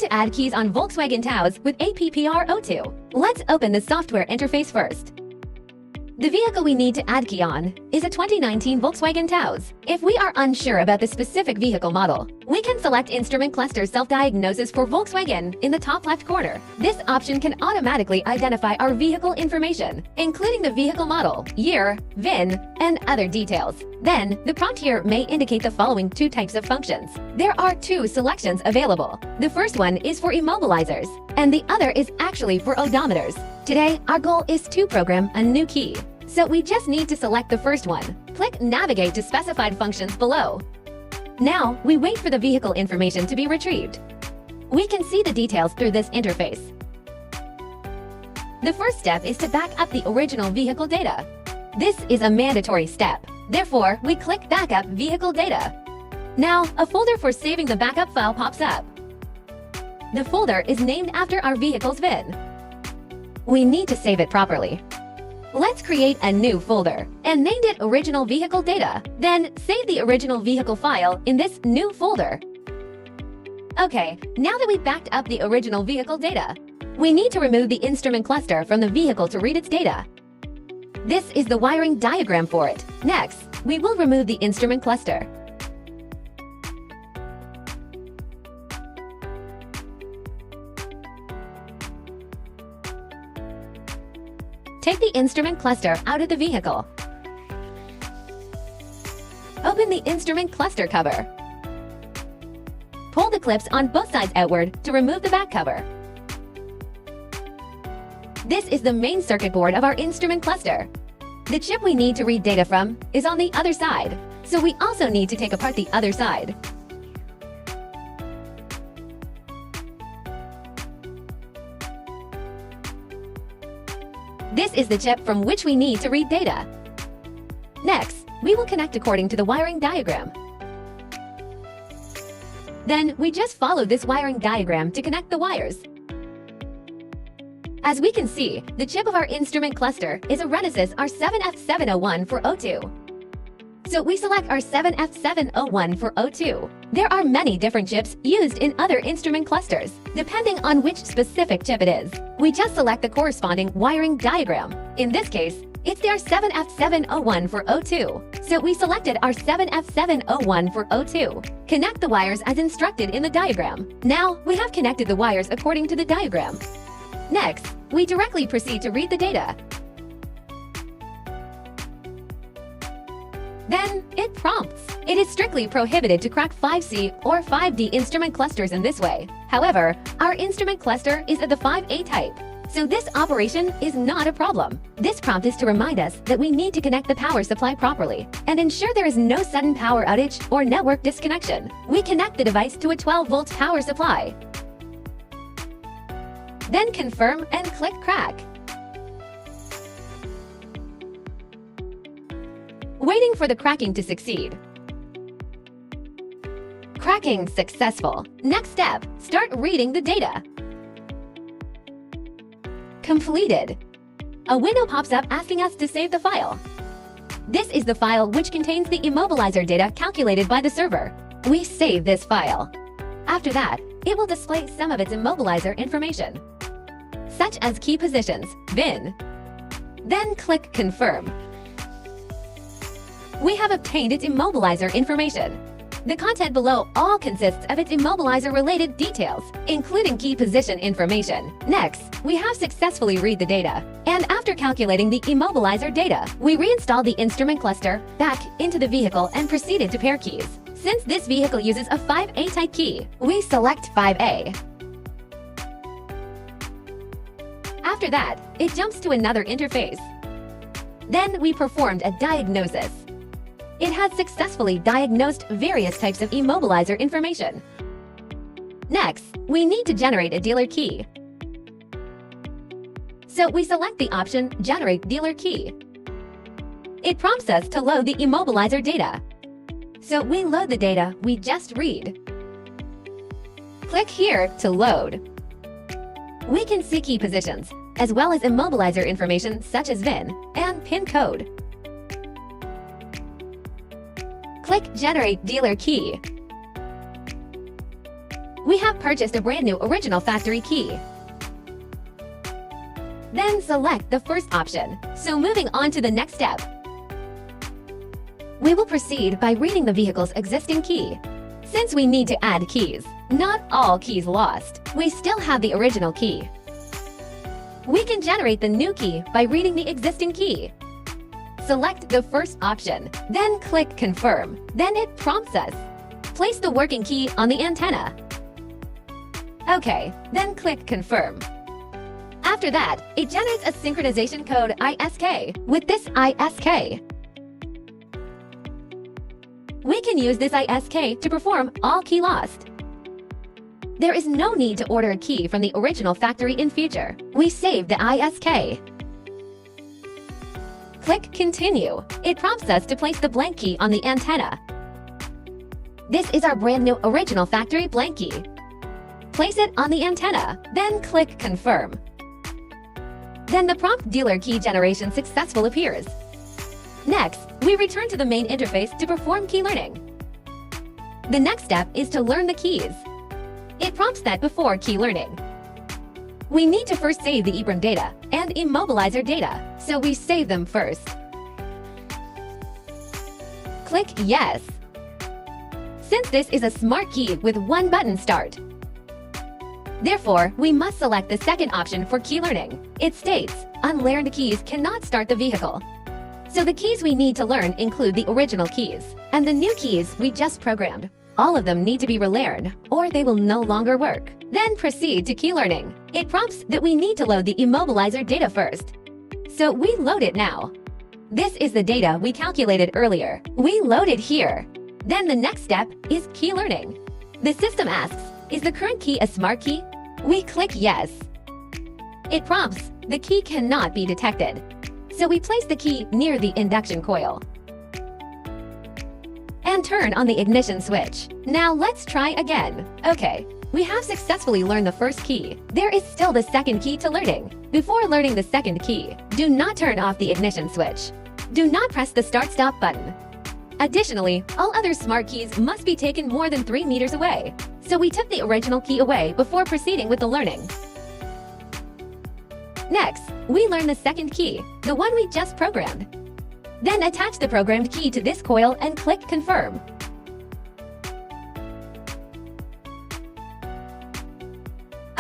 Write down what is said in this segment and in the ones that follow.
to add keys on Volkswagen Taos with APPRO2. Let's open the software interface first. The vehicle we need to add key on is a 2019 Volkswagen Taos. If we are unsure about the specific vehicle model, we can select Instrument Cluster Self-Diagnosis for Volkswagen in the top left corner. This option can automatically identify our vehicle information, including the vehicle model, year, VIN, and other details. Then, the prompt here may indicate the following two types of functions. There are two selections available. The first one is for immobilizers, and the other is actually for odometers. Today, our goal is to program a new key. So we just need to select the first one. Click Navigate to specified functions below. Now, we wait for the vehicle information to be retrieved. We can see the details through this interface. The first step is to back up the original vehicle data. This is a mandatory step. Therefore, we click Backup Vehicle Data. Now, a folder for saving the backup file pops up. The folder is named after our vehicle's VIN. We need to save it properly. Let's create a new folder and name it Original Vehicle Data. Then save the original vehicle file in this new folder. Okay, now that we've backed up the original vehicle data, we need to remove the instrument cluster from the vehicle to read its data. This is the wiring diagram for it. Next, we will remove the instrument cluster. Take the instrument cluster out of the vehicle. Open the instrument cluster cover. Pull the clips on both sides outward to remove the back cover. This is the main circuit board of our instrument cluster. The chip we need to read data from is on the other side, so we also need to take apart the other side. This is the chip from which we need to read data. Next, we will connect according to the wiring diagram. Then, we just follow this wiring diagram to connect the wires. As we can see, the chip of our instrument cluster is a Renesas R7F701 for O2. So we select our 7F701 for O2. There are many different chips used in other instrument clusters, depending on which specific chip it is. We just select the corresponding wiring diagram. In this case, it's the R7F701 for O2. So we selected our 7F701 for O2. Connect the wires as instructed in the diagram. Now, we have connected the wires according to the diagram. Next, we directly proceed to read the data. Then, it prompts. It is strictly prohibited to crack 5C or 5D instrument clusters in this way. However, our instrument cluster is of the 5A type, so this operation is not a problem. This prompt is to remind us that we need to connect the power supply properly and ensure there is no sudden power outage or network disconnection. We connect the device to a 12-volt power supply. Then confirm and click Crack. Waiting for the cracking to succeed. Cracking successful. Next step, start reading the data. Completed. A window pops up asking us to save the file. This is the file which contains the immobilizer data calculated by the server. We save this file. After that, it will display some of its immobilizer information, such as key positions, VIN. Then click Confirm. We have obtained its immobilizer information. The content below all consists of its immobilizer-related details, including key position information. Next, we have successfully read the data. And after calculating the immobilizer data, we reinstalled the instrument cluster back into the vehicle and proceeded to pair keys. Since this vehicle uses a 5A type key, we select 5A. After that, it jumps to another interface. Then we performed a diagnosis. It has successfully diagnosed various types of immobilizer information. Next, we need to generate a dealer key. So we select the option Generate Dealer Key. It prompts us to load the immobilizer data. So we load the data we just read. Click here to load. We can see key positions, as well as immobilizer information such as VIN and PIN code. Click Generate Dealer Key. we have purchased a brand new original factory key. Then select the first option. So moving on to the next step. We will proceed by reading the vehicle's existing key. Since we need to add keys, not all keys lost, we still have the original key. We can generate the new key by reading the existing key. Select the first option, then click Confirm. Then it prompts us. Place the working key on the antenna. Okay, then click Confirm. After that, it generates a synchronization code ISK. With this ISK, we can use this ISK to perform all key lost. There is no need to order a key from the original factory in future. We save the ISK. Click Continue. It prompts us to place the blank key on the antenna. This is our brand new original factory blank key. Place it on the antenna, then click Confirm. Then the prompt dealer key generation successful appears. Next, we return to the main interface to perform key learning. The next step is to learn the keys. It prompts that before key learning, we need to first save the EPPRO data and immobilizer data, so we save them first. Click Yes. Since this is a smart key with one button start, therefore, we must select the second option for key learning. It states, unlearned keys cannot start the vehicle. So the keys we need to learn include the original keys and the new keys we just programmed. All of them need to be relearned, or they will no longer work. Then proceed to key learning. It prompts that we need to load the immobilizer data first. So we load it now. This is the data we calculated earlier. We load it here. Then the next step is key learning. The system asks, is the current key a smart key? We click Yes. It prompts, the key cannot be detected. So we place the key near the induction coil and turn on the ignition switch. Now let's try again. Okay, we have successfully learned the first key. There is still the second key to learning. Before learning the second key, do not turn off the ignition switch. Do not press the start-stop button. Additionally, all other smart keys must be taken more than 3 meters away. So we took the original key away before proceeding with the learning. Next, we learn the second key, the one we just programmed. Then attach the programmed key to this coil and click Confirm.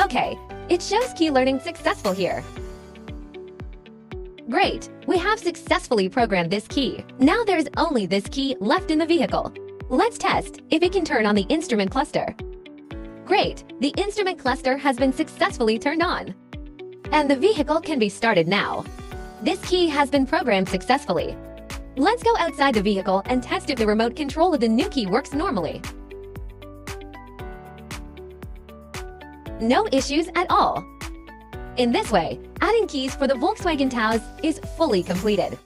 Okay, it shows key learning successful here. Great, we have successfully programmed this key. Now there's only this key left in the vehicle. Let's test if it can turn on the instrument cluster. Great, the instrument cluster has been successfully turned on. And the vehicle can be started now. This key has been programmed successfully. Let's go outside the vehicle and test if the remote control of the new key works normally. No issues at all. In this way, adding keys for the Volkswagen Taos is fully completed.